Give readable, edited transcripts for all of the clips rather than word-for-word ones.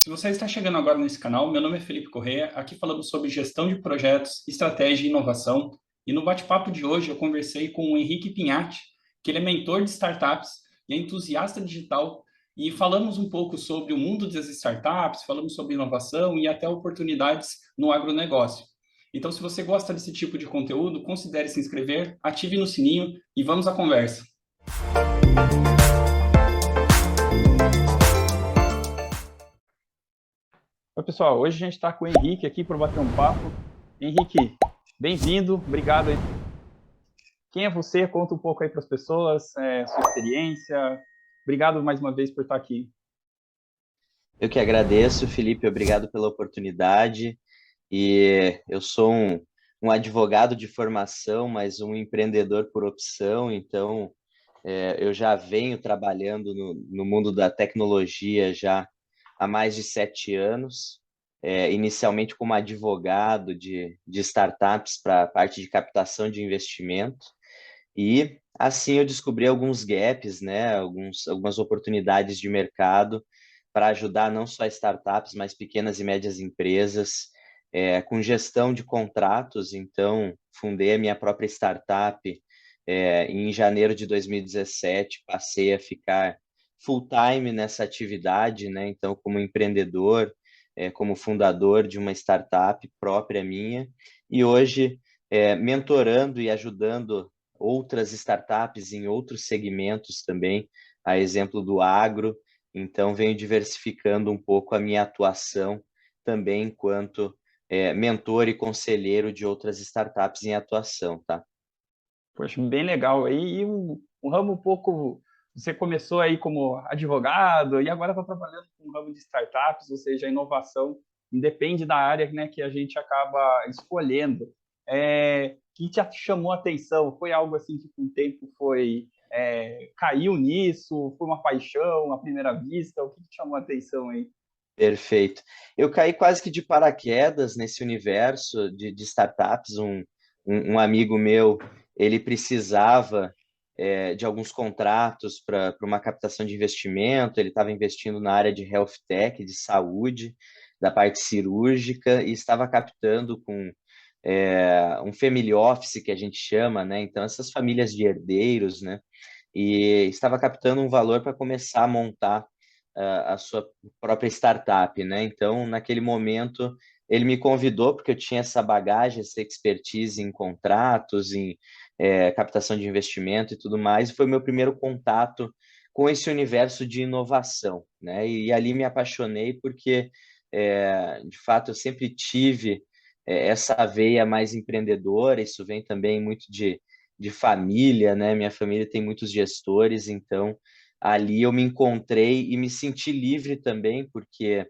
Se você está chegando agora nesse canal, meu nome é Felipe Corrêa, aqui falamos sobre gestão de projetos, estratégia e inovação. E no bate-papo de hoje eu conversei com o Henrique Pinhatti, que ele é mentor de startups e é entusiasta digital, e falamos um pouco sobre o mundo das startups, falamos sobre inovação e até oportunidades no agronegócio. Então, se você gosta desse tipo de conteúdo, considere se inscrever, ative no sininho e vamos à conversa. Oi, pessoal. Hoje a gente está com o Henrique aqui para bater um papo. Henrique, bem-vindo, obrigado aí. Quem é você? Conta um pouco aí para as pessoas, sua experiência. Obrigado mais uma vez por estar aqui. Eu que agradeço, Felipe, obrigado pela oportunidade. E eu sou um advogado de formação, mas um empreendedor por opção, então eu já venho trabalhando no mundo da tecnologia já há mais de 7 anos, inicialmente como advogado de startups para a parte de captação de investimento, e assim eu descobri alguns gaps, né, algumas oportunidades de mercado para ajudar não só startups, mas pequenas e médias empresas, com gestão de contratos. Então, fundei a minha própria startup em janeiro de 2017, passei a ficar full-time nessa atividade, né? Então, como empreendedor, como fundador de uma startup própria minha, e hoje mentorando e ajudando outras startups em outros segmentos também, a exemplo do agro. Então, venho diversificando um pouco a minha atuação também enquanto mentor e conselheiro de outras startups em atuação, tá? Poxa, bem legal. E um ramo um pouco. Você começou aí como advogado e agora está trabalhando com o ramo de startups, ou seja, a inovação independe da área, né, que a gente acaba escolhendo. O que te chamou a atenção? Foi algo assim que com o tempo caiu nisso? Foi uma paixão à primeira vista? O que te chamou a atenção aí? Perfeito. Eu caí quase que de paraquedas nesse universo de startups. Um amigo meu, ele precisava de alguns contratos para uma captação de investimento. Ele estava investindo na área de health tech, de saúde, da parte cirúrgica, e estava captando com um family office, que a gente chama, né? Então, essas famílias de herdeiros, né? E estava captando um valor para começar a montar a sua própria startup, né? Então, naquele momento, ele me convidou porque eu tinha essa bagagem, essa expertise em contratos, em captação de investimento e tudo mais, e foi meu primeiro contato com esse universo de inovação, né? E ali me apaixonei porque, de fato, eu sempre tive essa veia mais empreendedora. Isso vem também muito de família, né? Minha família tem muitos gestores, então ali eu me encontrei e me senti livre também, porque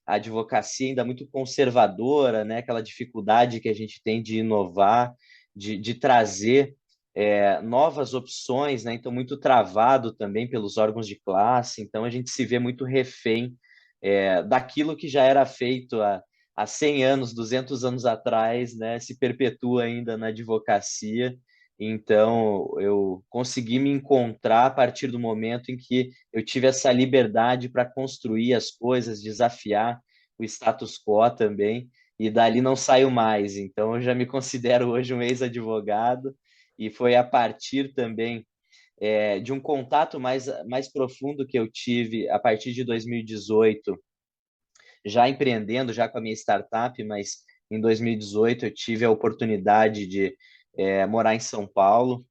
a advocacia ainda é muito conservadora, né? Aquela dificuldade que a gente tem de inovar, de trazer novas opções, né? Então, muito travado também pelos órgãos de classe. Então, a gente se vê muito refém daquilo que já era feito há 100 anos, 200 anos atrás, né? Se perpetua ainda na advocacia. Então, eu consegui me encontrar a partir do momento em que eu tive essa liberdade para construir as coisas, desafiar o status quo também, e dali não saio mais. Então, eu já me considero hoje um ex-advogado, e foi a partir também de um contato mais profundo que eu tive a partir de 2018, já empreendendo, já com a minha startup, mas em 2018 eu tive a oportunidade de morar em São Paulo,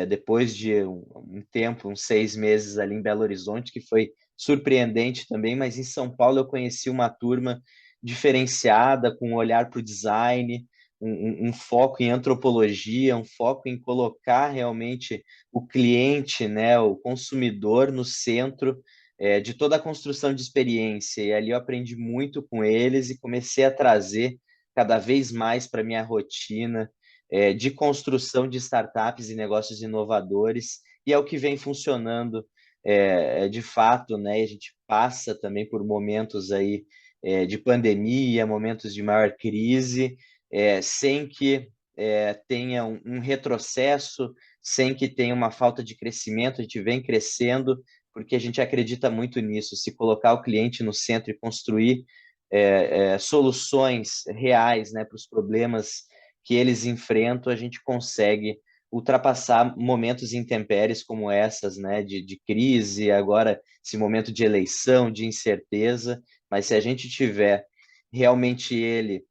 depois de um tempo, uns 6 meses ali em Belo Horizonte, que foi surpreendente também, mas em São Paulo eu conheci uma turma diferenciada, com um olhar para o design, um foco em antropologia, um foco em colocar realmente o cliente, né, o consumidor no centro de toda a construção de experiência. E ali eu aprendi muito com eles e comecei a trazer cada vez mais para minha rotina de construção de startups e negócios inovadores, e é o que vem funcionando de fato, né? E a gente passa também por momentos aí de pandemia, momentos de maior crise, sem que tenha um retrocesso, sem que tenha uma falta de crescimento. A gente vem crescendo porque a gente acredita muito nisso. Se colocar o cliente no centro e construir soluções reais, né, para os problemas que eles enfrentam, a gente consegue ultrapassar momentos intempéries como essas, né, de crise, agora esse momento de eleição, de incerteza, mas se a gente tiver realmente ele,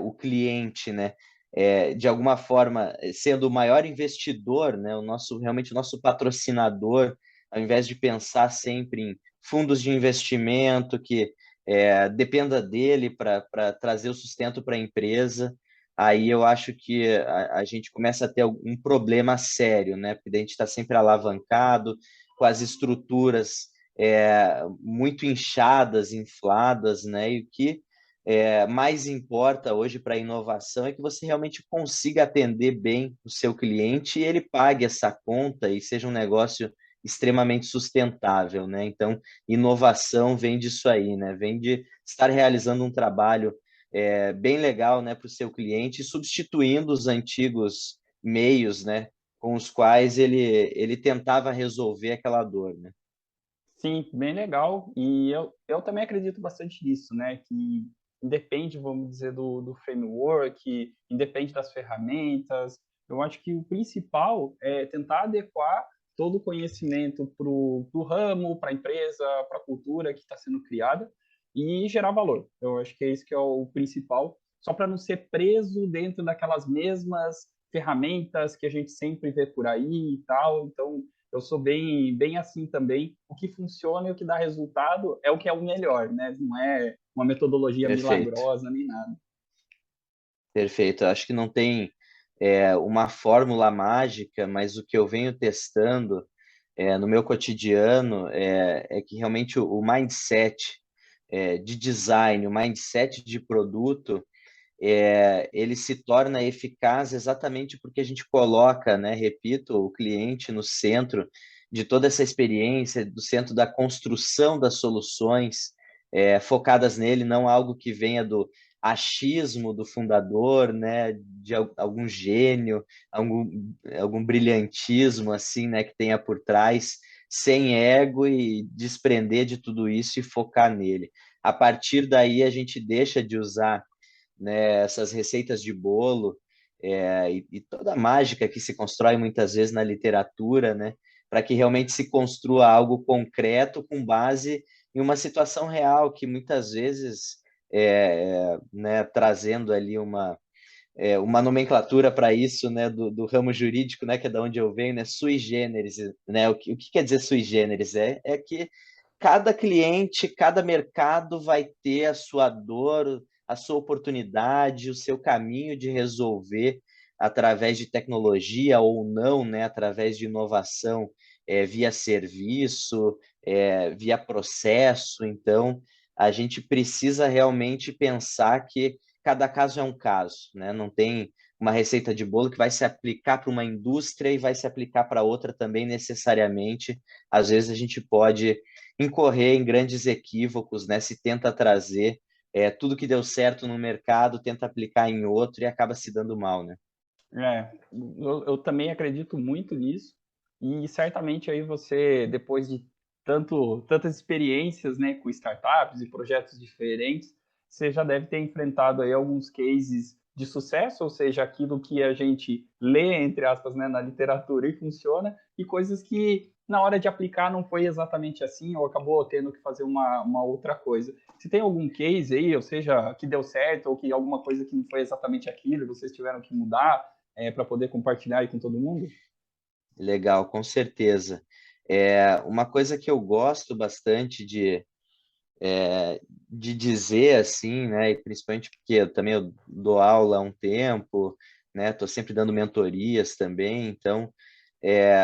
o cliente, né, de alguma forma sendo o maior investidor, né, realmente o nosso patrocinador, ao invés de pensar sempre em fundos de investimento que dependa dele para trazer o sustento para a empresa, aí eu acho que a gente começa a ter um problema sério, né? Porque daí a gente está sempre alavancado, com as estruturas muito inchadas, infladas, né? E o que mais importa hoje para a inovação é que você realmente consiga atender bem o seu cliente e ele pague essa conta e seja um negócio extremamente sustentável, né? Então, inovação vem disso aí, né? Vem de estar realizando um trabalho bem legal, né, para o seu cliente, substituindo os antigos meios, né, com os quais ele tentava resolver aquela dor, né? Sim, bem legal. E eu também acredito bastante nisso, né? Que independe, vamos dizer, do framework, independe das ferramentas. Eu acho que o principal é tentar adequar todo o conhecimento para o ramo, para a empresa, para a cultura que está sendo criada e gerar valor. Eu acho que é isso que é o principal, só para não ser preso dentro daquelas mesmas ferramentas que a gente sempre vê por aí e tal. Então, eu sou bem assim também. O que funciona e o que dá resultado é o que é o melhor, né? Não é uma metodologia Perfeito, milagrosa nem nada. perfeito. Eu acho que não tem uma fórmula mágica, mas o que eu venho testando no meu cotidiano é que realmente o mindset de design, o mindset de produto, ele se torna eficaz exatamente porque a gente coloca, né, repito, o cliente no centro de toda essa experiência, do centro da construção das soluções, focadas nele, não algo que venha do achismo do fundador, né, de algum gênio, algum brilhantismo assim, né, que tenha por trás, sem ego e desprender de tudo isso e focar nele. A partir daí a gente deixa de usar, né, essas receitas de bolo e toda a mágica que se constrói muitas vezes na literatura, né, para que realmente se construa algo concreto com base em uma situação real que muitas vezes né, trazendo ali uma nomenclatura para isso, né, do ramo jurídico, né, que é da onde eu venho, né, sui generis, né, o que quer dizer sui generis? É que cada cliente, cada mercado vai ter a sua dor, a sua oportunidade, o seu caminho de resolver através de tecnologia ou não, né, através de inovação via serviço, via processo. Então, a gente precisa realmente pensar que cada caso é um caso, né? Não tem uma receita de bolo que vai se aplicar para uma indústria e vai se aplicar para outra também necessariamente. Às vezes a gente pode incorrer em grandes equívocos, né? Se tenta trazer tudo que deu certo no mercado, tenta aplicar em outro e acaba se dando mal, né? Eu também acredito muito nisso. E certamente aí você, depois de tantas experiências, né, com startups e projetos diferentes, você já deve ter enfrentado aí alguns cases de sucesso, ou seja, aquilo que a gente lê, entre aspas, né, na literatura e funciona, e coisas que na hora de aplicar não foi exatamente assim, ou acabou tendo que fazer uma outra coisa. Se tem algum case aí, ou seja, que deu certo, ou que alguma coisa que não foi exatamente aquilo, e vocês tiveram que mudar, para poder compartilhar aí com todo mundo? Legal, com certeza. Uma coisa que eu gosto bastante de dizer assim, né, e principalmente porque eu dou aula há um tempo, né, estou sempre dando mentorias também, então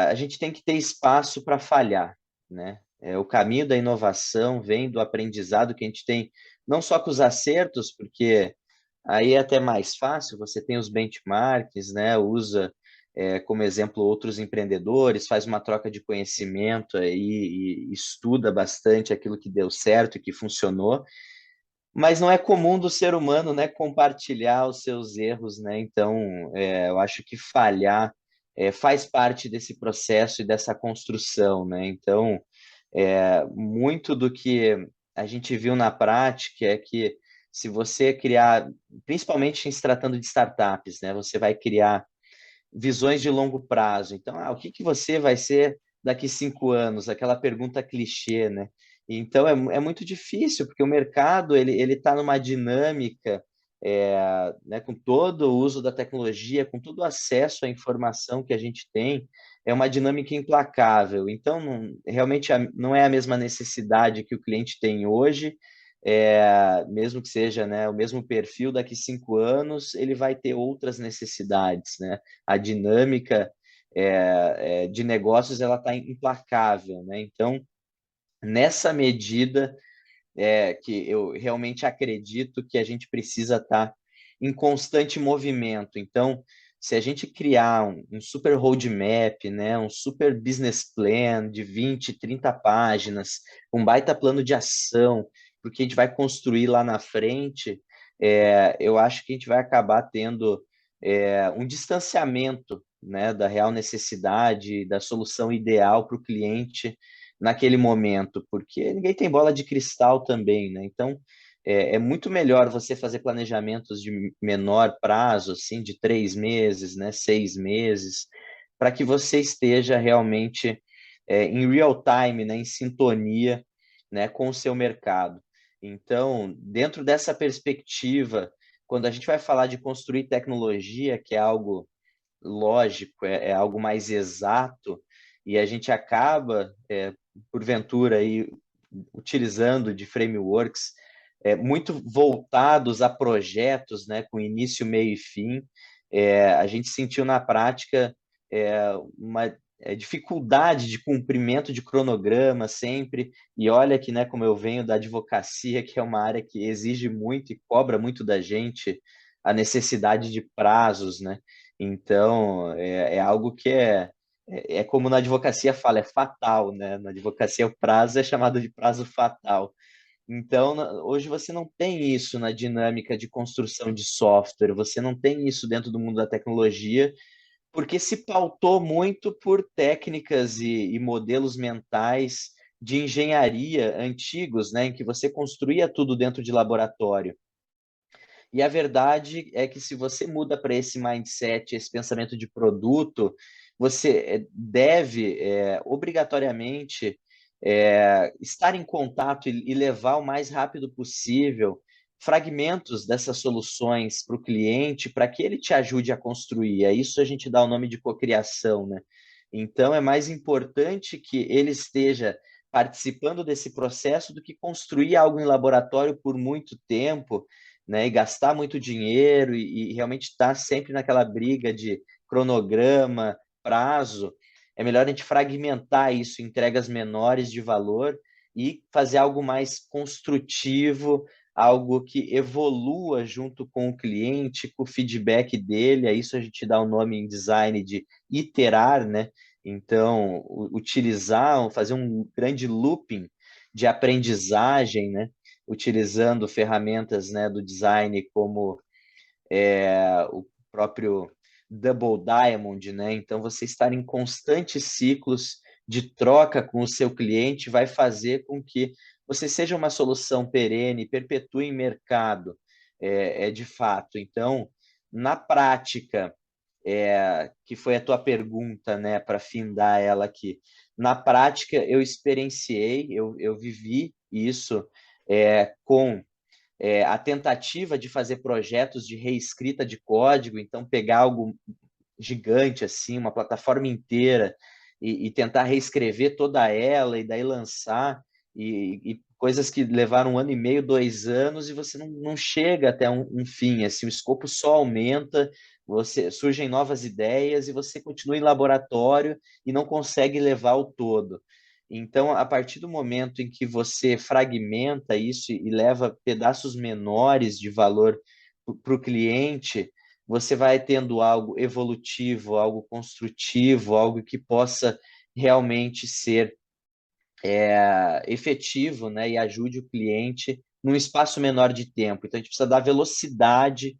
a gente tem que ter espaço para falhar, né? O caminho da inovação vem do aprendizado que a gente tem, não só com os acertos, porque aí é até mais fácil, você tem os benchmarks, né? Usa como exemplo outros empreendedores, faz uma troca de conhecimento aí e estuda bastante aquilo que deu certo e que funcionou, mas não é comum do ser humano, né, compartilhar os seus erros, né? Então, eu acho que falhar faz parte desse processo e dessa construção, né? Então, Muito do que a gente viu na prática é que se você criar, principalmente em se tratando de startups, né, você vai criar visões de longo prazo. Então, o que que você vai ser daqui 5 anos? Aquela pergunta clichê, né? Então, é muito difícil, porque o mercado ele está numa dinâmica, né, com todo o uso da tecnologia, com todo o acesso à informação que a gente tem, é uma dinâmica implacável. Então, realmente não é a mesma necessidade que o cliente tem hoje, mesmo que seja, né, o mesmo perfil, daqui 5 anos, ele vai ter outras necessidades, né? A dinâmica de negócios ela está implacável, né? Então, nessa medida, que eu realmente acredito que a gente precisa estar em constante movimento. Então, se a gente criar um super roadmap, né, um super business plan de 20, 30 páginas, um baita plano de ação, porque a gente vai construir lá na frente, eu acho que a gente vai acabar tendo um distanciamento, né, da real necessidade, da solução ideal para o cliente naquele momento, porque ninguém tem bola de cristal também, né? Então, é muito melhor você fazer planejamentos de menor prazo, assim, de 3 meses, né, 6 meses, para que você esteja realmente em real time, né, em sintonia, né, com o seu mercado. Então, dentro dessa perspectiva, quando a gente vai falar de construir tecnologia, que é algo lógico, é algo mais exato, e a gente acaba, porventura, aí, utilizando de frameworks muito voltados a projetos, né, com início, meio e fim. A gente sentiu na prática uma dificuldade de cumprimento de cronograma sempre, e olha que, né, como eu venho da advocacia, que é uma área que exige muito e cobra muito da gente a necessidade de prazos, né? Então, é algo que é como na advocacia fala, é fatal, né? Na advocacia o prazo é chamado de prazo fatal. Então, hoje você não tem isso na dinâmica de construção de software, você não tem isso dentro do mundo da tecnologia, porque se pautou muito por técnicas e modelos mentais de engenharia antigos, né, em que você construía tudo dentro de laboratório. E a verdade é que se você muda para esse mindset, esse pensamento de produto, você deve obrigatoriamente estar em contato e levar o mais rápido possível fragmentos dessas soluções para o cliente, para que ele te ajude a construir. É isso a gente dá o nome de cocriação, né? Então é mais importante que ele esteja participando desse processo do que construir algo em laboratório por muito tempo, né, e gastar muito dinheiro e realmente estar sempre naquela briga de cronograma, prazo. É melhor a gente fragmentar isso em entregas menores de valor e fazer algo mais construtivo, algo que evolua junto com o cliente, com o feedback dele. A isso a gente dá o nome em design de iterar, né? Então, utilizar, fazer um grande looping de aprendizagem, né? Utilizando ferramentas, né, do design como o próprio Double Diamond, né? Então, você estar em constantes ciclos de troca com o seu cliente vai fazer com que você seja uma solução perene, perpetue em mercado, de fato. Então, na prática, que foi a tua pergunta, né, para findar ela aqui. Na prática, eu experienciei, eu vivi isso com a tentativa de fazer projetos de reescrita de código, então pegar algo gigante assim, uma plataforma inteira e tentar reescrever toda ela e daí lançar e coisas que levaram 1 ano e meio, 2 anos e você não chega até um fim, assim, o escopo só aumenta, surgem novas ideias e você continua em laboratório e não consegue levar o todo. Então, a partir do momento em que você fragmenta isso e leva pedaços menores de valor para o cliente, você vai tendo algo evolutivo, algo construtivo, algo que possa realmente ser efetivo, né, e ajude o cliente num espaço menor de tempo. Então, a gente precisa dar velocidade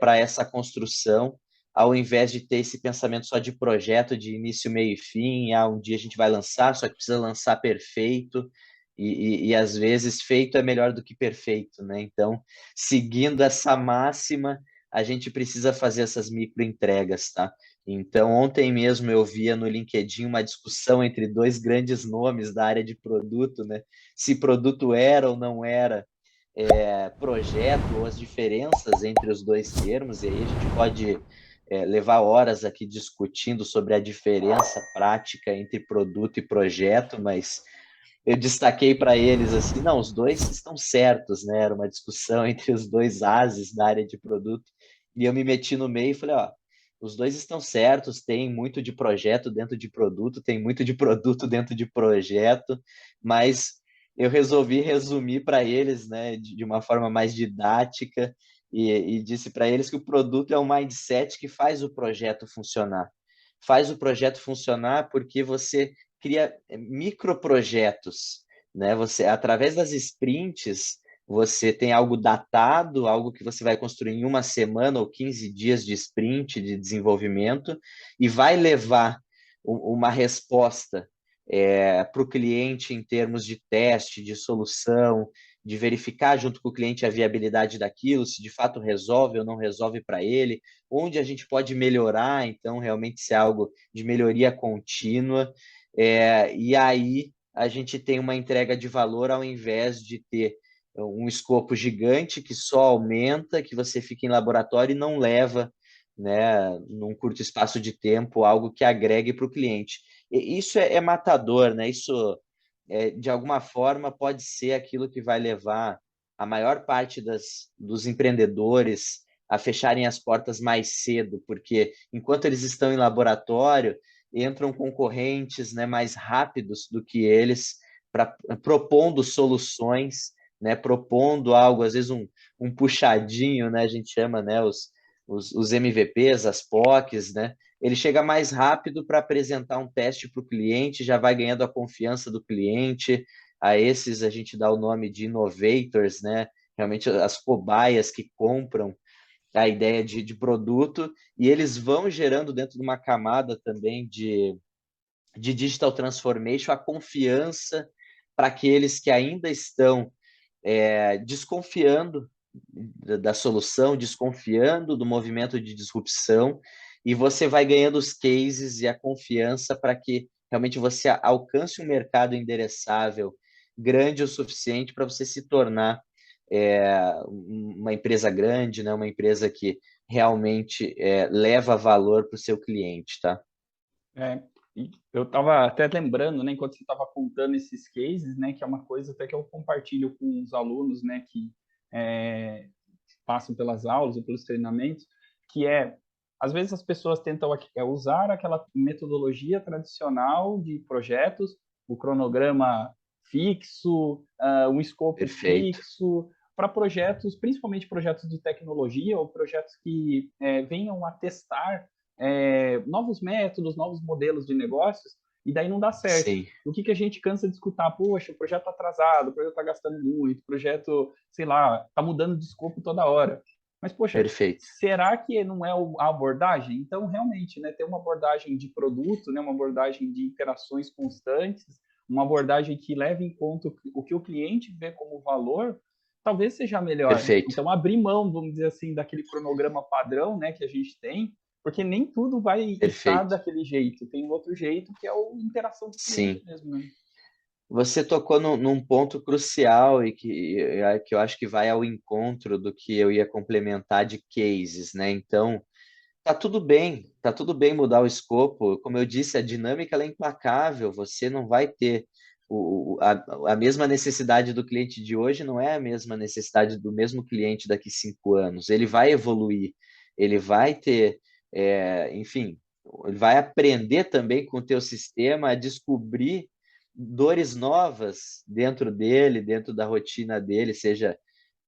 para essa construção, ao invés de ter esse pensamento só de projeto, de início, meio e fim, um dia a gente vai lançar, só que precisa lançar perfeito, e às vezes feito é melhor do que perfeito, né? Então, seguindo essa máxima, a gente precisa fazer essas microentregas, tá? Então, ontem mesmo eu via no LinkedIn uma discussão entre dois grandes nomes da área de produto, né? Se produto era ou não era projeto, ou as diferenças entre os dois termos, e aí a gente pode levar horas aqui discutindo sobre a diferença prática entre produto e projeto, mas eu destaquei para eles assim, não, os dois estão certos, né? Era uma discussão entre os dois ases da área de produto, e eu me meti no meio e falei, ó, os dois estão certos, tem muito de projeto dentro de produto, tem muito de produto dentro de projeto, mas eu resolvi resumir para eles, né, de uma forma mais didática, e disse para eles que o produto é um mindset que faz o projeto funcionar. Faz o projeto funcionar porque você cria microprojetos, né? Você, através das sprints, você tem algo datado, algo que você vai construir em uma semana ou 15 dias de sprint de desenvolvimento e vai levar uma resposta para o cliente em termos de teste, de solução, de verificar junto com o cliente a viabilidade daquilo, se de fato resolve ou não resolve para ele, onde a gente pode melhorar, então realmente ser algo de melhoria contínua. E aí a gente tem uma entrega de valor ao invés de ter um escopo gigante que só aumenta, que você fica em laboratório e não leva, né, num curto espaço de tempo, algo que agregue para o cliente. E isso é matador, né? Isso, de alguma forma, pode ser aquilo que vai levar a maior parte dos empreendedores a fecharem as portas mais cedo, porque enquanto eles estão em laboratório, entram concorrentes, né, mais rápidos do que eles, propondo soluções, né, propondo algo, às vezes um puxadinho, né, a gente chama, né, os MVPs, as POCs, né, ele chega mais rápido para apresentar um teste para o cliente, já vai ganhando a confiança do cliente. A esses a gente dá o nome de innovators, né? Realmente as cobaias que compram a ideia de produto, e eles vão gerando dentro de uma camada também de digital transformation a confiança para aqueles que ainda estão desconfiando da solução, desconfiando do movimento de disrupção, e você vai ganhando os cases e a confiança para que realmente você alcance um mercado endereçável grande o suficiente para você se tornar uma empresa grande, né? Uma empresa que realmente leva valor para o seu cliente, tá? Eu estava até lembrando, né, enquanto você estava contando esses cases, né, que é uma coisa até que eu compartilho com os alunos, né, que passam pelas aulas ou pelos treinamentos, que às vezes as pessoas tentam usar aquela metodologia tradicional de projetos, o cronograma fixo, um escopo Perfeito. fixo, para projetos, principalmente projetos de tecnologia ou projetos que venham a testar novos métodos, novos modelos de negócios, e daí não dá certo. Sim. O que a gente cansa de escutar? Poxa, o projeto está atrasado, o projeto está gastando muito, o projeto, sei lá, está mudando de escopo toda hora. Mas, poxa, Perfeito. será que não é a abordagem? Então, realmente, né, ter uma abordagem de produto, né, uma abordagem de interações constantes, uma abordagem que leve em conta o que o cliente vê como valor, talvez seja melhor. Perfeito. Então, abrir mão, vamos dizer assim, daquele cronograma padrão, né, que a gente tem, porque nem tudo vai estar Perfeito. daquele jeito. Tem um outro jeito que é a interação do cliente Sim. mesmo, né? Você tocou num ponto crucial e que eu acho que vai ao encontro do que eu ia complementar de cases, né? Então, tá tudo bem mudar o escopo. Como eu disse, a dinâmica ela é implacável. Você não vai ter a mesma necessidade do cliente de hoje, não é a mesma necessidade do mesmo cliente daqui 5 anos. Ele vai evoluir, ele vai ter, enfim, ele vai aprender também com o teu sistema a descobrir dores novas dentro dele, dentro da rotina dele, seja,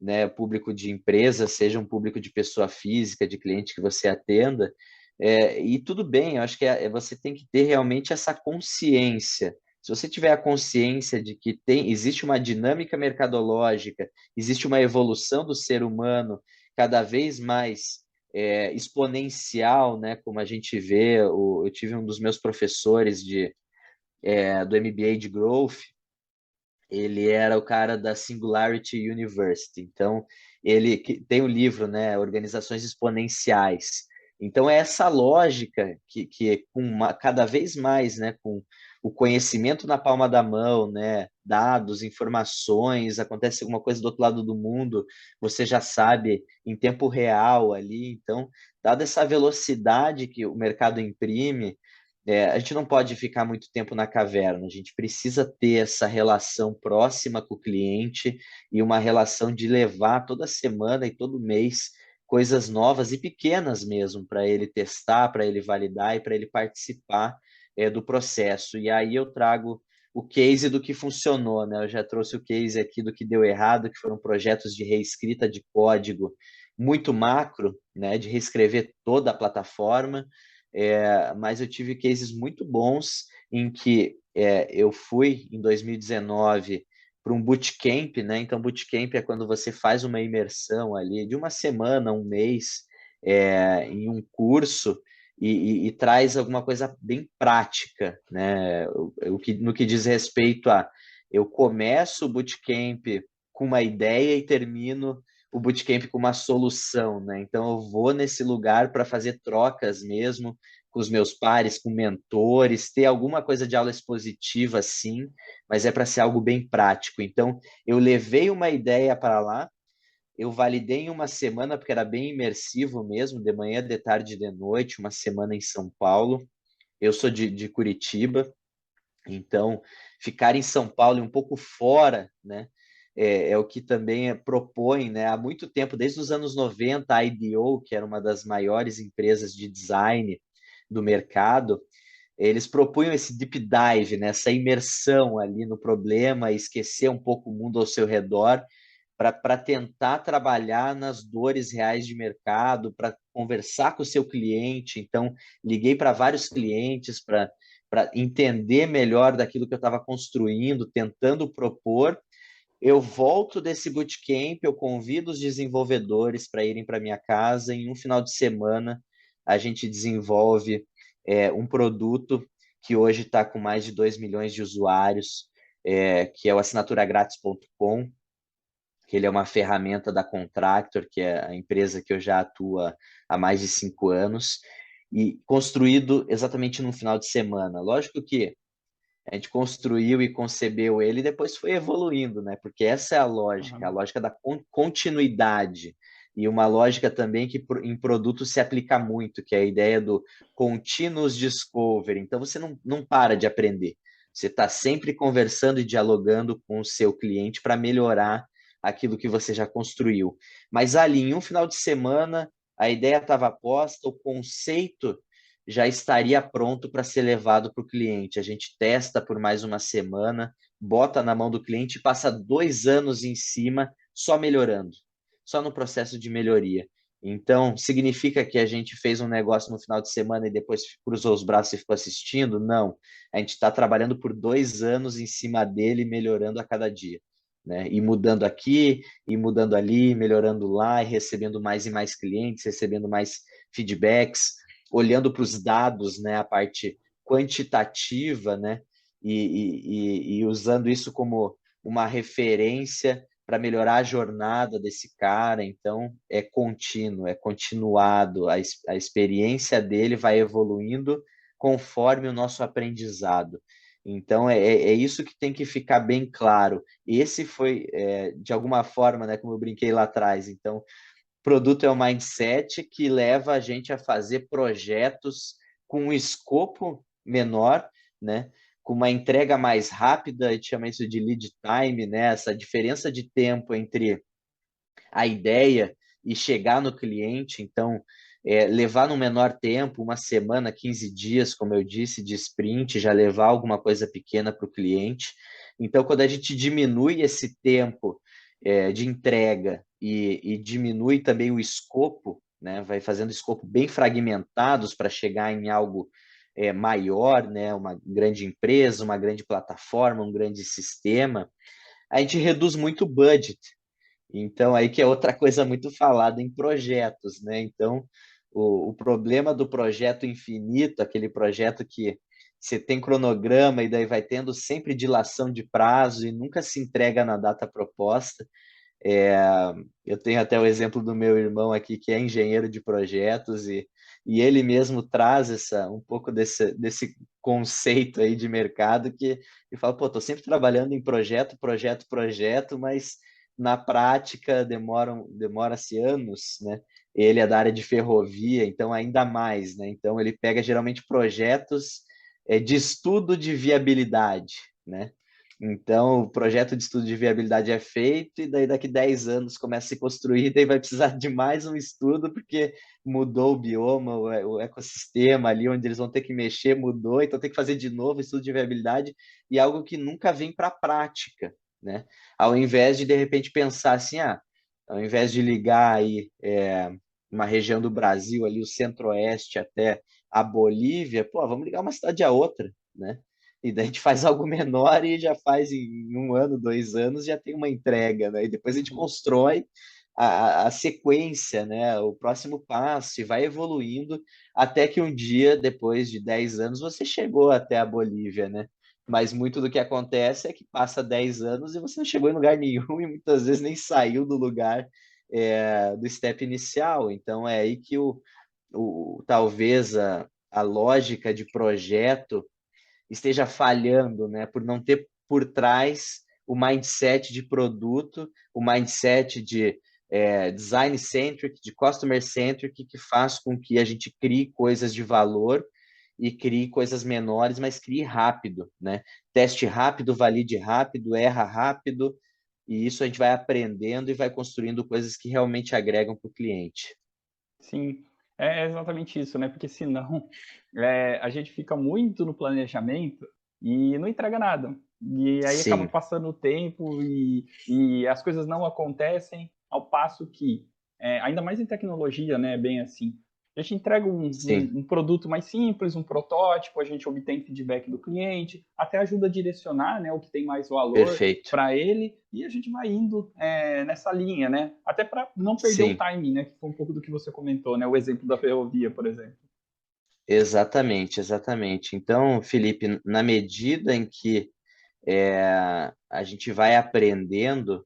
né, público de empresa, seja um público de pessoa física, de cliente que você atenda, e tudo bem, eu acho que você tem que ter realmente essa consciência. Se você tiver a consciência de que existe uma dinâmica mercadológica, existe uma evolução do ser humano cada vez mais exponencial, né? Como a gente vê, eu tive um dos meus professores do MBA de Growth, ele era o cara da Singularity University. Então, tem o livro, né, Organizações Exponenciais. Então, é essa lógica que cada vez mais, né, com o conhecimento na palma da mão, né, dados, informações, acontece alguma coisa do outro lado do mundo, você já sabe em tempo real ali. Então, dada essa velocidade que o mercado imprime, a gente não pode ficar muito tempo na caverna, a gente precisa ter essa relação próxima com o cliente e uma relação de levar toda semana e todo mês coisas novas e pequenas mesmo, para ele testar, para ele validar e para ele participar do processo. E aí eu trago o case do que funcionou, né? Eu já trouxe o case aqui do que deu errado, que foram projetos de reescrita de código muito macro, né? De reescrever toda a plataforma, mas eu tive cases muito bons em que eu fui, em 2019, para um bootcamp, né? Então, bootcamp é quando você faz uma imersão ali de uma semana, um mês, em um curso e traz alguma coisa bem prática, né? No que diz respeito a eu começo o bootcamp com uma ideia e termino o bootcamp com uma solução, né? Então eu vou nesse lugar para fazer trocas mesmo com os meus pares, com mentores, ter alguma coisa de aula expositiva, sim, mas é para ser algo bem prático. Então eu levei uma ideia para lá, eu validei em uma semana, porque era bem imersivo mesmo, de manhã, de tarde, de noite, uma semana em São Paulo. Eu sou de Curitiba, então ficar em São Paulo e um pouco fora, né? O que também propõe, né? Há muito tempo, desde os anos 90, a IDEO, que era uma das maiores empresas de design do mercado, eles propunham esse deep dive, né? Essa imersão ali no problema, esquecer um pouco o mundo ao seu redor, para tentar trabalhar nas dores reais de mercado, para conversar com o seu cliente. Então, liguei para vários clientes para entender melhor daquilo que eu estava construindo, tentando propor. Eu volto desse bootcamp, eu convido os desenvolvedores para irem para minha casa. Em um final de semana, a gente desenvolve um produto que hoje está com mais de 2 milhões de usuários, que é o assinaturagratis.com, que ele é uma ferramenta da Contractor, que é a empresa que eu já atuo há mais de 5 anos, e construído exatamente num final de semana. Lógico que a gente construiu e concebeu ele e depois foi evoluindo, né? Porque essa é a Aham. lógica da continuidade. E uma lógica também que em produto se aplica muito, que é a ideia do continuous discovery. Então você não para de aprender. Você está sempre conversando e dialogando com o seu cliente para melhorar aquilo que você já construiu. Mas ali, em um final de semana, a ideia estava posta, o conceito já estaria pronto para ser levado para o cliente. A gente testa por mais uma semana, bota na mão do cliente e passa 2 anos em cima, só melhorando, só no processo de melhoria. Então, significa que a gente fez um negócio no final de semana e depois cruzou os braços e ficou assistindo? Não. A gente está trabalhando por 2 anos em cima dele, melhorando a cada dia. Né? E mudando aqui, e mudando ali, melhorando lá, e recebendo mais e mais clientes, recebendo mais feedbacks, olhando para os dados, né, a parte quantitativa, né, e usando isso como uma referência para melhorar a jornada desse cara. Então, é contínuo, é continuado, a experiência dele vai evoluindo conforme o nosso aprendizado. Então, é isso que tem que ficar bem claro. Esse foi, de alguma forma, né, como eu brinquei lá atrás. Então, produto é o mindset que leva a gente a fazer projetos com um escopo menor, né? Com uma entrega mais rápida, a gente chama isso de lead time, né? Essa diferença de tempo entre a ideia e chegar no cliente. Então, levar no menor tempo, uma semana, 15 dias, como eu disse, de sprint, já levar alguma coisa pequena para o cliente. Então, quando a gente diminui esse tempo de entrega e diminui também o escopo, né, vai fazendo escopo bem fragmentados para chegar em algo maior, né, uma grande empresa, uma grande plataforma, um grande sistema, a gente reduz muito o budget. Então, aí que é outra coisa muito falada em projetos, né? Então, o problema do projeto infinito, aquele projeto que você tem cronograma e daí vai tendo sempre dilação de prazo e nunca se entrega na data proposta. É, eu tenho até o exemplo do meu irmão aqui, que é engenheiro de projetos, e ele mesmo traz um pouco desse conceito aí de mercado que ele fala, pô, tô sempre trabalhando em projeto, projeto, projeto, mas na prática demora-se anos, né? Ele é da área de ferrovia, então ainda mais, né? Então ele pega geralmente projetos de estudo de viabilidade, né? Então, o projeto de estudo de viabilidade é feito, e daí daqui 10 anos começa a se construir, e daí vai precisar de mais um estudo, porque mudou o bioma, o ecossistema ali onde eles vão ter que mexer, mudou, então tem que fazer de novo estudo de viabilidade, e algo que nunca vem para a prática, né? Ao invés de repente pensar assim, ao invés de ligar aí uma região do Brasil, ali o centro-oeste até a Bolívia, pô, vamos ligar uma cidade a outra, né? E daí a gente faz algo menor e já faz em um ano, 2 anos, já tem uma entrega, né? E depois a gente Uhum. constrói a sequência, né? O próximo passo e vai evoluindo até que um dia, depois de 10 anos, você chegou até a Bolívia, né? Mas muito do que acontece é que passa 10 anos e você não chegou em lugar nenhum e muitas vezes nem saiu do lugar do step inicial. Então é aí que talvez a lógica de projeto esteja falhando, né? Por não ter por trás o mindset de produto, o mindset de design centric, de customer centric, que faz com que a gente crie coisas de valor e crie coisas menores, mas crie rápido, né? Teste rápido, valide rápido, erra rápido, e isso a gente vai aprendendo e vai construindo coisas que realmente agregam para o cliente. Sim, é exatamente isso, né? Porque senão a gente fica muito no planejamento e não entrega nada. E aí acaba Sim, passando o tempo e as coisas não acontecem, ao passo que, ainda mais em tecnologia, né? Bem assim, a gente entrega sim, um produto mais simples, um protótipo, a gente obtém feedback do cliente, até ajuda a direcionar, né, o que tem mais valor perfeito. para ele, e a gente vai indo nessa linha, né? Até para não perder o Sim, timing, né? Que foi um pouco do que você comentou, né? O exemplo da ferrovia, por exemplo. exatamente, exatamente. Então, Felipe, na medida em que a gente vai aprendendo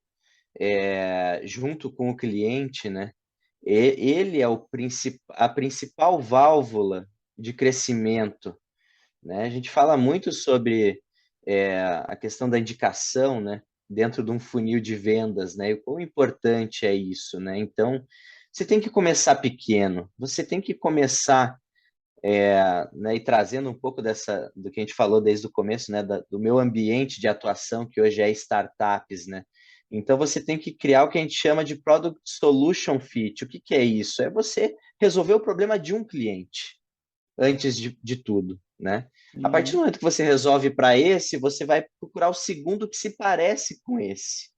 junto com o cliente, né? Ele é a principal válvula de crescimento, né? A gente fala muito sobre a questão da indicação, né? Dentro de um funil de vendas, né? E o quão importante é isso, né? Então, você tem que começar pequeno, você tem que começar né, e trazendo um pouco do que a gente falou desde o começo, né, do meu ambiente de atuação, que hoje é startups, né? Então você tem que criar o que a gente chama de Product Solution Fit. O que que é isso? É você resolver o problema de um cliente antes de tudo, né? A partir do Uhum. momento que você resolve para esse, você vai procurar o segundo que se parece com esse.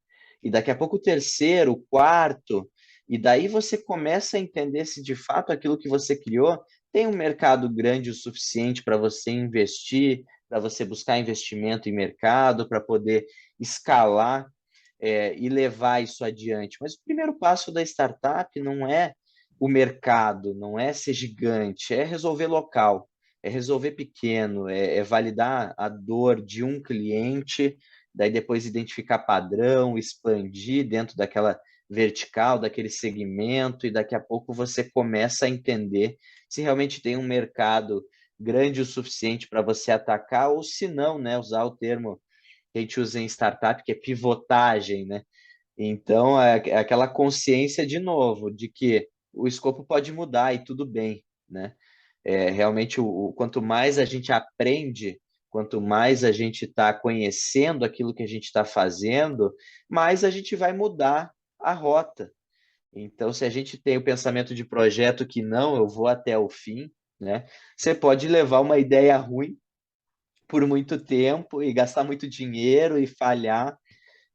E daqui a pouco o terceiro, o quarto, e daí você começa a entender se de fato aquilo que você criou tem um mercado grande o suficiente para você investir, para você buscar investimento em mercado, para poder escalar e levar isso adiante. Mas o primeiro passo da startup não é o mercado, não é ser gigante, é resolver local, é resolver pequeno, é validar a dor de um cliente, daí depois identificar padrão, expandir dentro daquela vertical, daquele segmento, e daqui a pouco você começa a entender se realmente tem um mercado grande o suficiente para você atacar, ou se não, né, usar o termo que a gente usa em startup, que é pivotagem, né? Então, é aquela consciência de novo de que o escopo pode mudar e tudo bem, né? Realmente, quanto mais a gente aprende, quanto mais a gente está conhecendo aquilo que a gente está fazendo, mais a gente vai mudar a rota. Então, se a gente tem o pensamento de projeto que não, eu vou até o fim, né? Você pode levar uma ideia ruim por muito tempo e gastar muito dinheiro e falhar,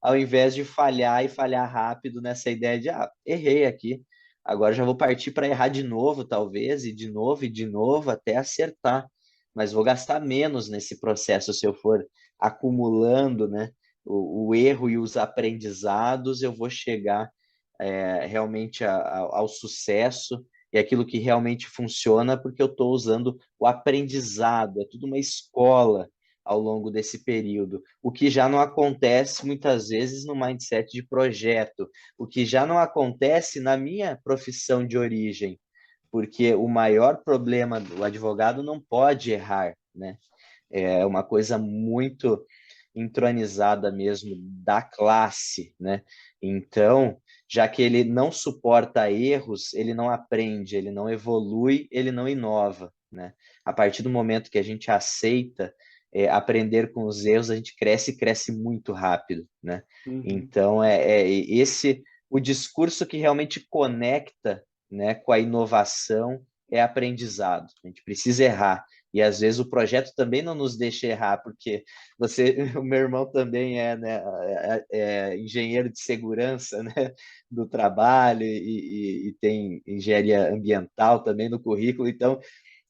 ao invés de falhar e falhar rápido nessa ideia de, errei aqui, agora já vou partir para errar de novo, talvez, e de novo, até acertar. Mas vou gastar menos nesse processo se eu for acumulando, né, o erro e os aprendizados, eu vou chegar realmente ao sucesso e aquilo que realmente funciona, porque eu estou usando o aprendizado, é tudo uma escola ao longo desse período, o que já não acontece muitas vezes no mindset de projeto, o que já não acontece na minha profissão de origem, porque o maior problema do advogado não pode errar, né? É uma coisa muito entronizada mesmo da classe, né? Então, já que ele não suporta erros, ele não aprende, ele não evolui, ele não inova, né? A partir do momento que a gente aceita aprender com os erros, a gente cresce e cresce muito rápido, né? Uhum. Então, é esse o discurso que realmente conecta, né, com a inovação é aprendizado. A gente precisa errar. E às vezes o projeto também não nos deixa errar, porque você, o meu irmão também é, né, engenheiro de segurança, né, do trabalho e tem engenharia ambiental também no currículo, então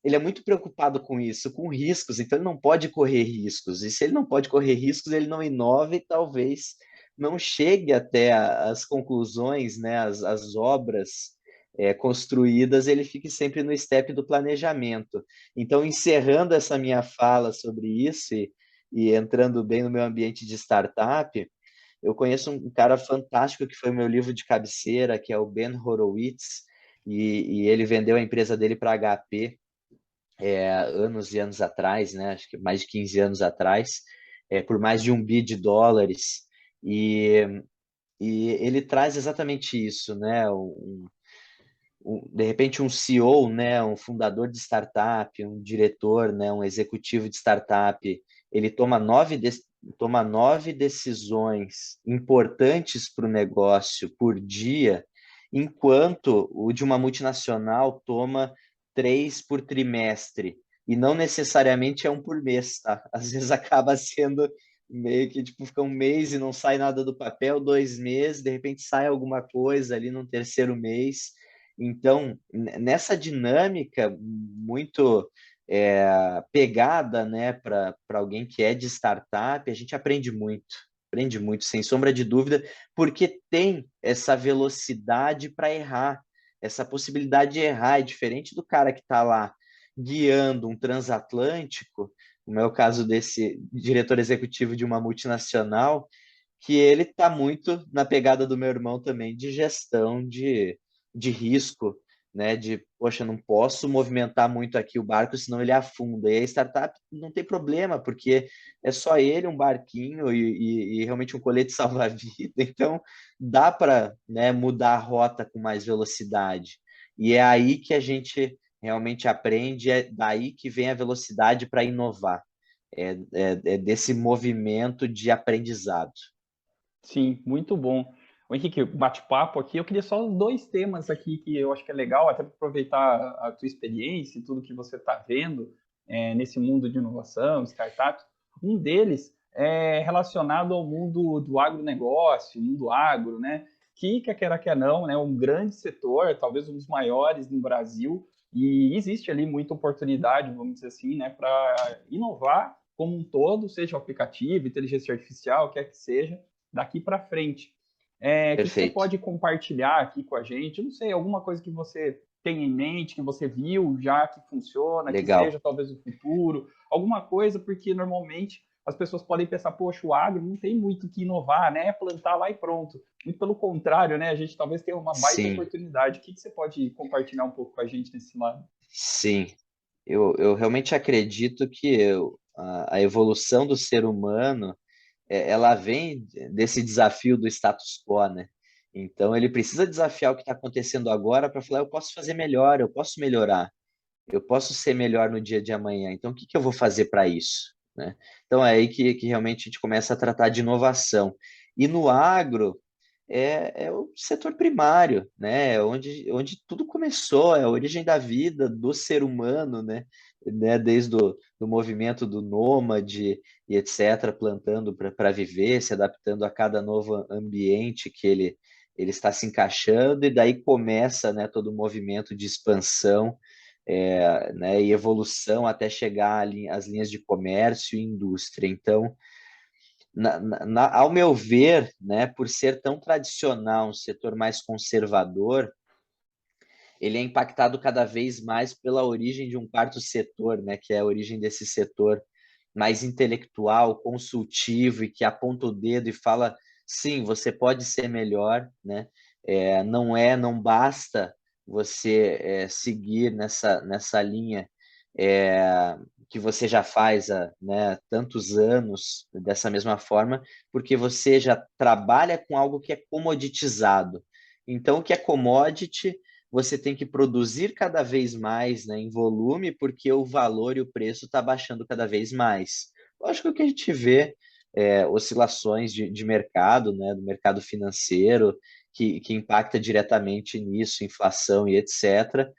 ele é muito preocupado com isso, com riscos, então ele não pode correr riscos. E se ele não pode correr riscos, ele não inova e talvez não chegue até as conclusões, né, as obras construídas, ele fique sempre no step do planejamento. Então, encerrando essa minha fala sobre isso e entrando bem no meu ambiente de startup, eu conheço um cara fantástico que foi o meu livro de cabeceira, que é o Ben Horowitz, e ele vendeu a empresa dele para a HP anos e anos atrás, né? Acho que mais de 15 anos atrás, por mais de US$ 1 bilhão. E, e ele traz exatamente isso, né? De repente um CEO, né, um fundador de startup, um diretor, né, um executivo de startup, ele toma 9 decisões importantes para o negócio por dia, enquanto o de uma multinacional toma 3 por trimestre. E não necessariamente é um por mês, tá? Às vezes acaba sendo meio que tipo, fica um mês e não sai nada do papel, 2 meses, de repente sai alguma coisa ali no terceiro mês. Então, nessa dinâmica muito pegada, né, para alguém que é de startup, a gente aprende muito, sem sombra de dúvida, porque tem essa velocidade para errar, essa possibilidade de errar, é diferente do cara que está lá guiando um transatlântico, como é o caso desse diretor executivo de uma multinacional, que ele está muito na pegada do meu irmão também de gestão de risco, né? De, poxa, não posso movimentar muito aqui o barco, senão ele afunda. E a startup não tem problema, porque é só ele, um barquinho e realmente um colete salva-vida. Então, dá para, né, mudar a rota com mais velocidade. E é aí que a gente realmente aprende, é daí que vem a velocidade para inovar. É desse movimento de aprendizado. Sim, muito bom. O Henrique, bate-papo aqui. Eu queria só dois temas aqui que eu acho que é legal, até para aproveitar a tua experiência e tudo que você está vendo nesse mundo de inovação, startups. Um deles é relacionado ao mundo do agronegócio, mundo agro, né? Que quer queira, quer não, né? Um grande setor, talvez um dos maiores no Brasil, e existe ali muita oportunidade, vamos dizer assim, né? Para inovar como um todo, seja o aplicativo, inteligência artificial, quer que seja daqui para frente. Que você Perfeito. pode compartilhar aqui com a gente? Eu não sei, alguma coisa que você tem em mente, que você viu já que funciona, que seja Legal. talvez o futuro, alguma coisa, porque normalmente as pessoas podem pensar, poxa, o agro não tem muito o que inovar, né? É plantar lá e pronto. Muito pelo contrário, né? A gente talvez tenha uma baita Sim, oportunidade. O que você pode compartilhar um pouco com a gente nesse lado? sim. Eu realmente acredito que a evolução do ser humano, ela vem desse desafio do status quo, né? Então, ele precisa desafiar o que está acontecendo agora para falar, eu posso fazer melhor, eu posso melhorar, eu posso ser melhor no dia de amanhã. Então, o que que eu vou fazer para isso, né? Então, é aí que realmente a gente começa a tratar de inovação. E no agro, é o setor primário, né? Onde tudo começou, é a origem da vida do ser humano, né? Desde do movimento do nômade e etc., plantando para viver, se adaptando a cada novo ambiente que ele está se encaixando, e daí começa, né, todo o movimento de expansão, né, e evolução até chegar às linhas de comércio e indústria. Então, Ao meu ver, né, por ser tão tradicional, um setor mais conservador, ele é impactado cada vez mais pela origem de um quarto setor, né, que é a origem desse setor mais intelectual, consultivo e que aponta o dedo e fala, sim, você pode ser melhor, né? Não basta você seguir nessa linha é, que você já faz há, né, tantos anos dessa mesma forma, porque você já trabalha com algo que é comoditizado. Então, o que é commodity você tem que produzir cada vez mais, né, em volume, porque o valor e o preço está baixando cada vez mais. Lógico que a gente vê oscilações de mercado, né, do mercado financeiro, que impacta diretamente nisso, inflação e etc.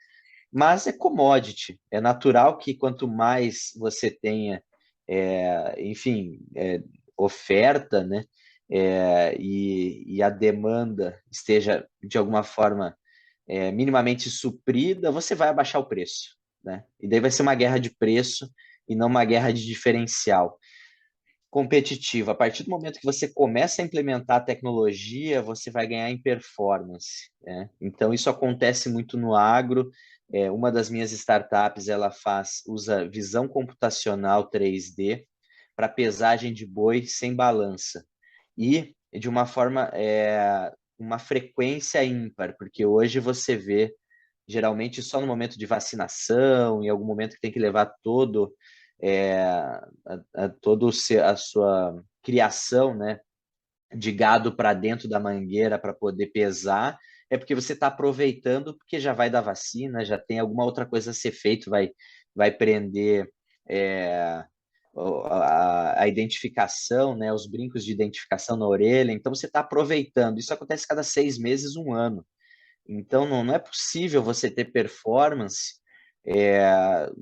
Mas é commodity. É natural que quanto mais você tenha, enfim, oferta, né, e a demanda esteja de alguma forma minimamente suprida, você vai abaixar o preço, né? E daí vai ser uma guerra de preço e não uma guerra de diferencial competitiva. A partir do momento que você começa a implementar a tecnologia, você vai ganhar em performance, né? Então isso acontece muito no agro. Uma das minhas startups usa visão computacional 3D para pesagem de boi sem balança e de uma forma uma frequência ímpar, porque hoje você vê geralmente só no momento de vacinação, em algum momento que tem que levar a sua criação, né, de gado para dentro da mangueira para poder pesar, é porque você está aproveitando porque já vai dar vacina, já tem alguma outra coisa a ser feito, vai prender é, a identificação, né, os brincos de identificação na orelha, então você está aproveitando. Isso acontece cada 6 meses, um ano. Então, não é possível você ter performance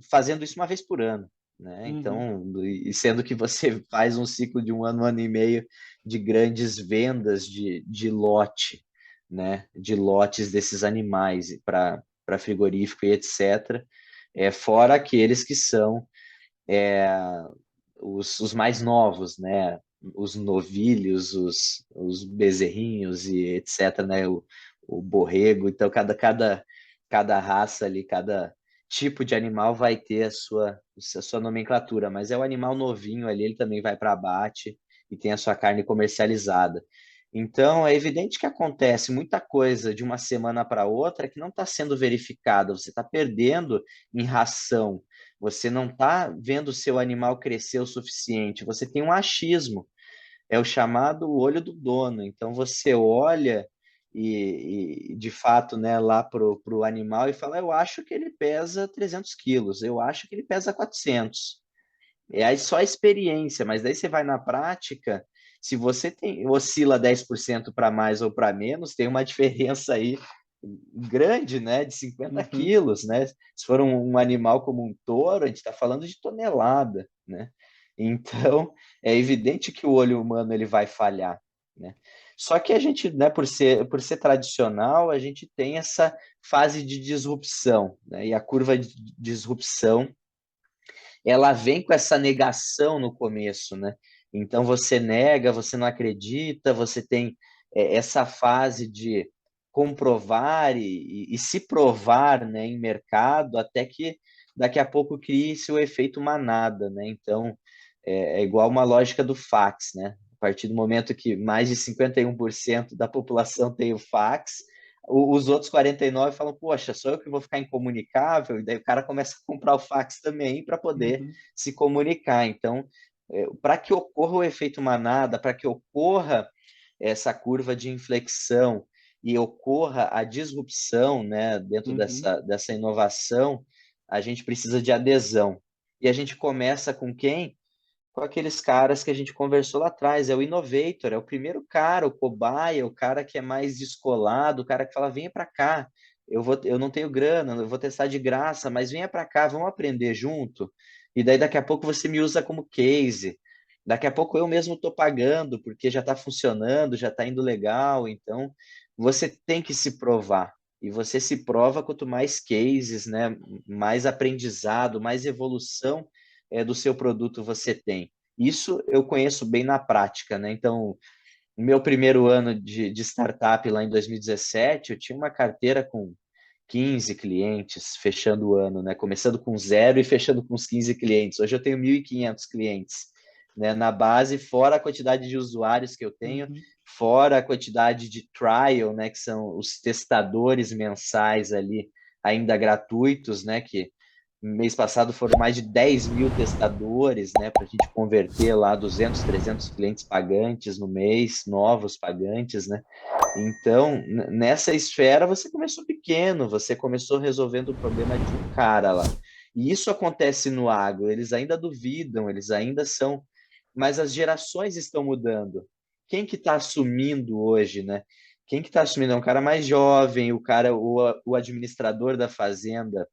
fazendo isso uma vez por ano, né? Uhum. Então, e sendo que você faz um ciclo de um ano e meio de grandes vendas de lote, né? De lotes desses animais para frigorífico e etc. Fora aqueles que são os mais novos, né? Os novilhos, os bezerrinhos e etc, né? O borrego. Então, cada raça ali, cada tipo de animal vai ter a sua nomenclatura, mas é o animal novinho ali, ele também vai para abate e tem a sua carne comercializada. Então, é evidente que acontece muita coisa de uma semana para outra que não está sendo verificada, você está perdendo em ração, você não está vendo o seu animal crescer o suficiente, você tem um achismo, é o chamado olho do dono. Então você olha de fato, né, lá pro animal e fala, eu acho que ele pesa 300 quilos, eu acho que ele pesa 400. É aí só a experiência, mas daí você vai na prática, se você oscila 10% para mais ou para menos, tem uma diferença aí grande, né, de 50 Uhum. quilos, né? Se for um animal como um touro, a gente está falando de tonelada, né? Então, é evidente que o olho humano ele vai falhar, né? Só que a gente, né, por ser tradicional, a gente tem essa fase de disrupção, né? E a curva de disrupção ela vem com essa negação no começo, né? Então você nega, você não acredita, você tem essa fase de comprovar e se provar, né, em mercado, até que daqui a pouco crie-se o efeito manada, né? Então é igual uma lógica do fax, né? A partir do momento que mais de 51% da população tem o fax, os outros 49 falam, poxa, sou eu que vou ficar incomunicável, e daí o cara começa a comprar o fax também para poder Uhum. se comunicar. Então, para que ocorra o efeito manada, para que ocorra essa curva de inflexão e ocorra a disrupção, né, dentro Uhum. dessa inovação, a gente precisa de adesão. E a gente começa com quem? Com aqueles caras que a gente conversou lá atrás, é o innovator, é o primeiro cara, o cobaia, o cara que é mais descolado, o cara que fala, venha para cá, eu não tenho grana, eu vou testar de graça, mas venha para cá, vamos aprender junto. E daí daqui a pouco você me usa como case. Daqui a pouco eu mesmo estou pagando, porque já está funcionando, já está indo legal. Então, você tem que se provar. E você se prova quanto mais cases, né, mais aprendizado, mais evolução do seu produto você tem. Isso eu conheço bem na prática, né? Então, no meu primeiro ano de startup lá em 2017, eu tinha uma carteira com 15 clientes fechando o ano, né? Começando com zero e fechando com os 15 clientes. Hoje eu tenho 1.500 clientes, né, na base, fora a quantidade de usuários que eu tenho, Uhum. fora a quantidade de trial, né, que são os testadores mensais ali, ainda gratuitos, né, que mês passado foram mais de 10 mil testadores, né, para a gente converter lá 200, 300 clientes pagantes no mês, novos pagantes, né? Então, nessa esfera, você começou pequeno, você começou resolvendo o problema de um cara lá. E isso acontece no agro, eles ainda duvidam, eles ainda são, mas as gerações estão mudando. Quem que está assumindo hoje, né? Quem que está assumindo? É um cara mais jovem, o administrador da fazenda,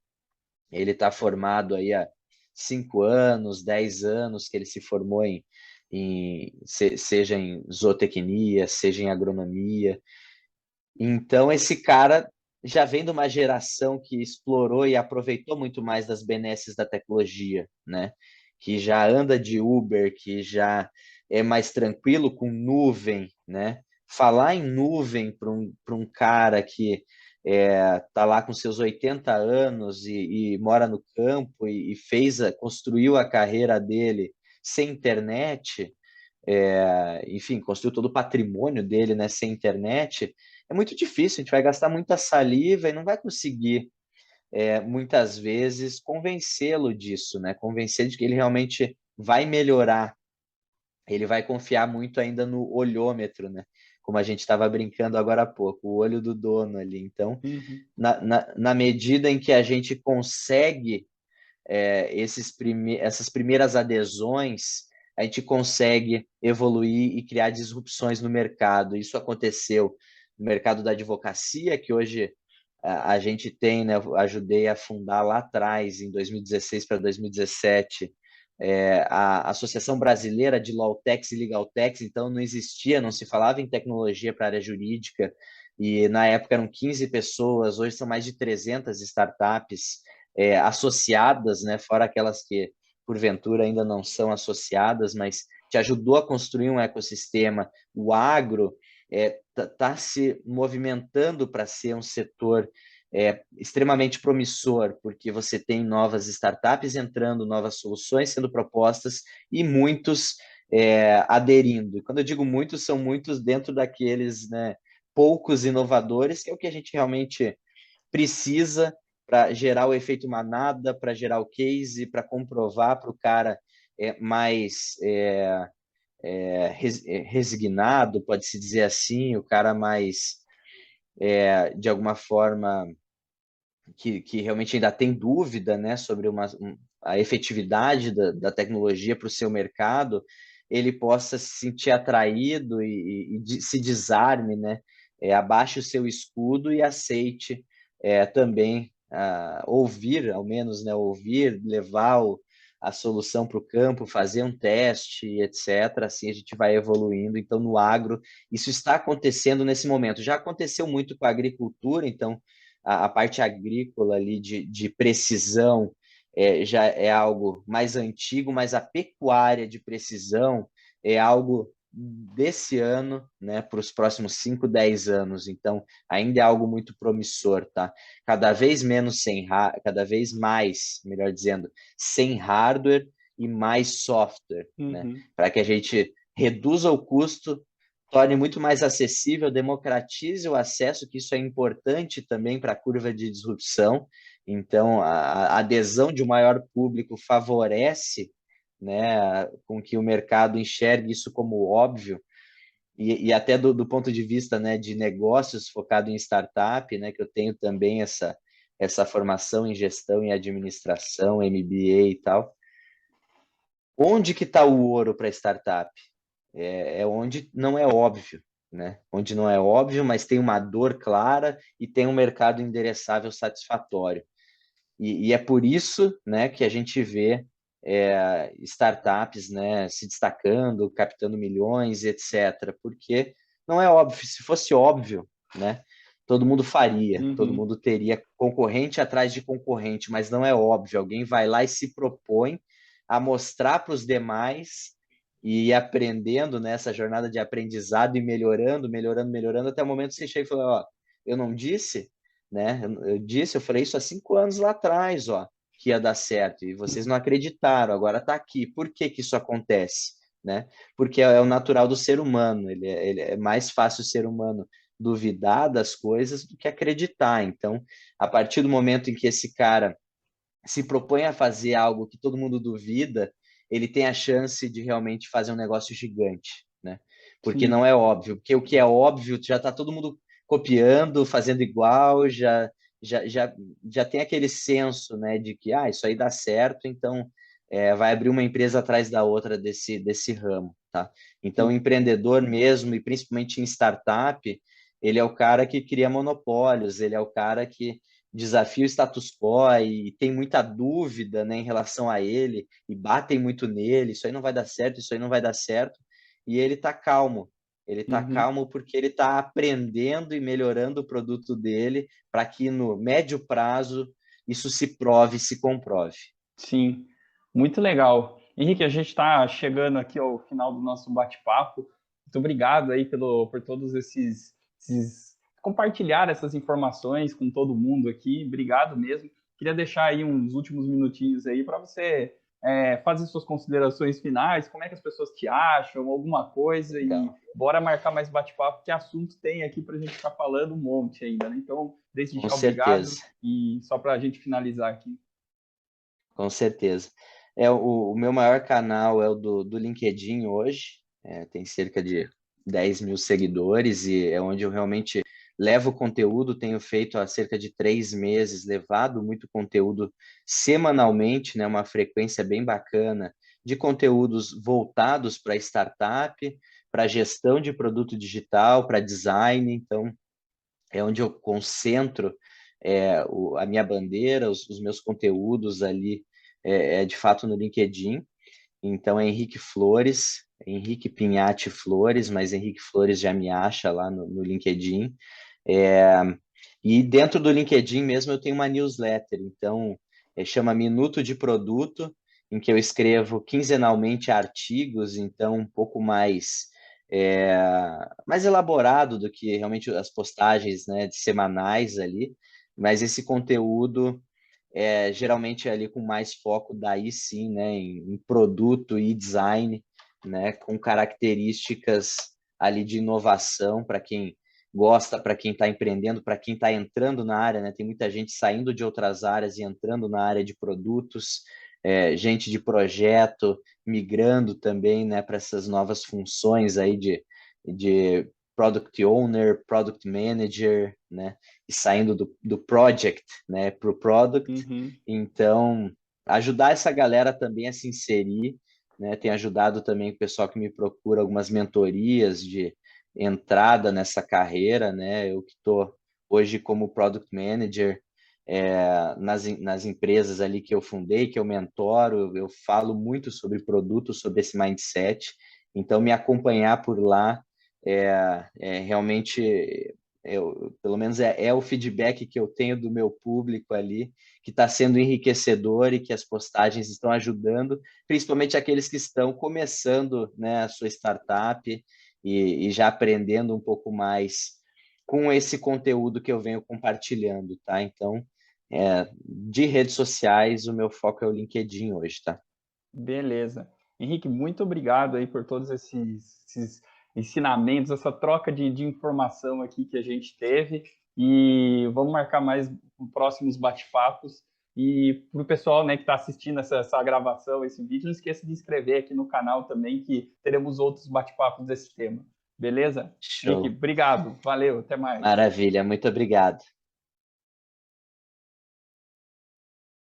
ele está formado aí há 5 anos, 10 anos que ele se formou seja em zootecnia, seja em agronomia. Então, esse cara já vem de uma geração que explorou e aproveitou muito mais das benesses da tecnologia, né? Que já anda de Uber, que já é mais tranquilo com nuvem, né? Falar em nuvem para um cara que tá lá com seus 80 anos e mora no campo e construiu a carreira dele sem internet, enfim, construiu todo o patrimônio dele, né, sem internet, é muito difícil, a gente vai gastar muita saliva e não vai conseguir, muitas vezes, convencê-lo disso, né, convencer de que ele realmente vai melhorar, ele vai confiar muito ainda no olhômetro, né, como a gente estava brincando agora há pouco, o olho do dono ali. Então, Uhum. na medida em que a gente consegue essas primeiras adesões, a gente consegue evoluir e criar disrupções no mercado. Isso aconteceu no mercado da advocacia, que hoje a gente tem, né, eu ajudei a fundar lá atrás, em 2016 para 2017, a Associação Brasileira de Lawtechs e Legaltechs, então não existia, não se falava em tecnologia para a área jurídica, e na época eram 15 pessoas, hoje são mais de 300 startups associadas, né, fora aquelas que porventura ainda não são associadas, mas te ajudou a construir um ecossistema. O agro está se movimentando para ser um setor extremamente promissor, porque você tem novas startups entrando, novas soluções sendo propostas e muitos aderindo. E quando eu digo muitos, são muitos dentro daqueles, né, poucos inovadores, que é o que a gente realmente precisa para gerar o efeito manada, para gerar o case, para comprovar para o cara mais resignado, pode-se dizer assim, o cara mais, de alguma forma, que realmente ainda tem dúvida, né, sobre a efetividade da tecnologia para o seu mercado, ele possa se sentir atraído e se desarme, né, abaixe o seu escudo e aceite também ouvir, ao menos, né, ouvir, levar a solução para o campo, fazer um teste, etc. Assim a gente vai evoluindo. Então, no agro, isso está acontecendo nesse momento. Já aconteceu muito com a agricultura, então a parte agrícola ali de precisão já é algo mais antigo, mas a pecuária de precisão é algo desse ano, né, para os próximos 5, 10 anos. Então, ainda é algo muito promissor, tá? Cada vez menos cada vez mais, melhor dizendo, sem hardware e mais software, né? Uhum. Para que a gente reduza o custo, torne muito mais acessível, democratize o acesso, que isso é importante também para a curva de disrupção. Então, a adesão de um maior público favorece, né, com que o mercado enxergue isso como óbvio, e até do ponto de vista, né, de negócios focado em startup, né, que eu tenho também essa formação em gestão e administração, MBA e tal. Onde que está o ouro para startup? Onde não é óbvio, né? Onde não é óbvio, mas tem uma dor clara e tem um mercado endereçável satisfatório. E é por isso, né, que a gente vê startups, né, se destacando, captando milhões, etc. Porque não é óbvio. Se fosse óbvio, né, todo mundo faria, todo Uhum. mundo teria concorrente atrás de concorrente, mas não é óbvio. Alguém vai lá e se propõe a mostrar para os demais e ir aprendendo nessa jornada de aprendizado e melhorando, melhorando, melhorando, até o momento que você chega e fala, ó, eu não disse, né? Eu falei isso há 5 anos lá atrás, ó, que ia dar certo, e vocês não acreditaram, agora está aqui. Por que que isso acontece, né? Porque é o natural do ser humano, ele é mais fácil o ser humano duvidar das coisas do que acreditar. Então, a partir do momento em que esse cara se propõe a fazer algo que todo mundo duvida, ele tem a chance de realmente fazer um negócio gigante, né? Porque não Sim. é óbvio, porque o que é óbvio já está todo mundo copiando, fazendo igual, já tem aquele senso, né, de que isso aí dá certo, então vai abrir uma empresa atrás da outra desse ramo, tá? Então, o Sim. empreendedor mesmo, e principalmente em startup, ele é o cara que cria monopólios, ele é o cara que desafia o status quo e tem muita dúvida, né, em relação a ele e batem muito nele, isso aí não vai dar certo, isso aí não vai dar certo, e ele está calmo. Ele está Uhum. calmo porque ele está aprendendo e melhorando o produto dele para que no médio prazo isso se prove, se comprove. Sim, muito legal. Henrique, a gente está chegando aqui ao final do nosso bate-papo. Muito obrigado aí por todos compartilhar essas informações com todo mundo aqui. Obrigado mesmo. Queria deixar aí uns últimos minutinhos aí para você fazer suas considerações finais, como é que as pessoas te acham, alguma coisa, e Legal. bora marcar mais bate-papo, que assunto tem aqui para a gente ficar falando um monte ainda, né? Então, desde Com já, obrigado, certeza, e só para a gente finalizar aqui. com certeza. O meu maior canal é o do LinkedIn hoje, tem cerca de 10 mil seguidores e é onde eu realmente levo conteúdo, tenho feito há cerca de 3 meses, levado muito conteúdo semanalmente, né, uma frequência bem bacana de conteúdos voltados para startup, para gestão de produto digital, para design, então é onde eu concentro a minha bandeira, os meus conteúdos ali, de fato no LinkedIn. Então é Henrique Flores, Henrique Pinhatti Flores, mas Henrique Flores já me acha lá no LinkedIn. É, e dentro do LinkedIn mesmo eu tenho uma newsletter, então chama Minuto de Produto, em que eu escrevo quinzenalmente artigos, então um pouco é, mais elaborado do que realmente as postagens, né, de semanais ali, mas esse conteúdo geralmente ali com mais foco daí sim, né, em produto e design, né, com características ali de inovação para quem gosta, para quem está empreendendo, para quem está entrando na área, né? Tem muita gente saindo de outras áreas e entrando na área de produtos, gente de projeto migrando também, né, para essas novas funções aí de product owner, product manager, né, e saindo do project, né, para o product. Uhum. Então, ajudar essa galera também a se inserir, né, tem ajudado também o pessoal que me procura algumas mentorias de entrada nessa carreira, né, eu que estou hoje como product manager, nas empresas ali que eu fundei, que eu mentoro, eu falo muito sobre produto, sobre esse mindset. Então, me acompanhar por lá realmente, pelo menos é o feedback que eu tenho do meu público ali, que está sendo enriquecedor e que as postagens estão ajudando, principalmente aqueles que estão começando, né, a sua startup e já aprendendo um pouco mais com esse conteúdo que eu venho compartilhando, tá? Então, de redes sociais, o meu foco é o LinkedIn hoje, tá? Beleza. Henrique, muito obrigado aí por todos esses ensinamentos, essa troca de informação aqui que a gente teve. E vamos marcar mais próximos bate-papos. E para o pessoal, né, que está assistindo essa gravação, esse vídeo, não esqueça de inscrever aqui no canal também, que teremos outros bate-papos desse tema. Beleza? Henrique, Show. obrigado. Valeu, até mais. Maravilha, muito obrigado.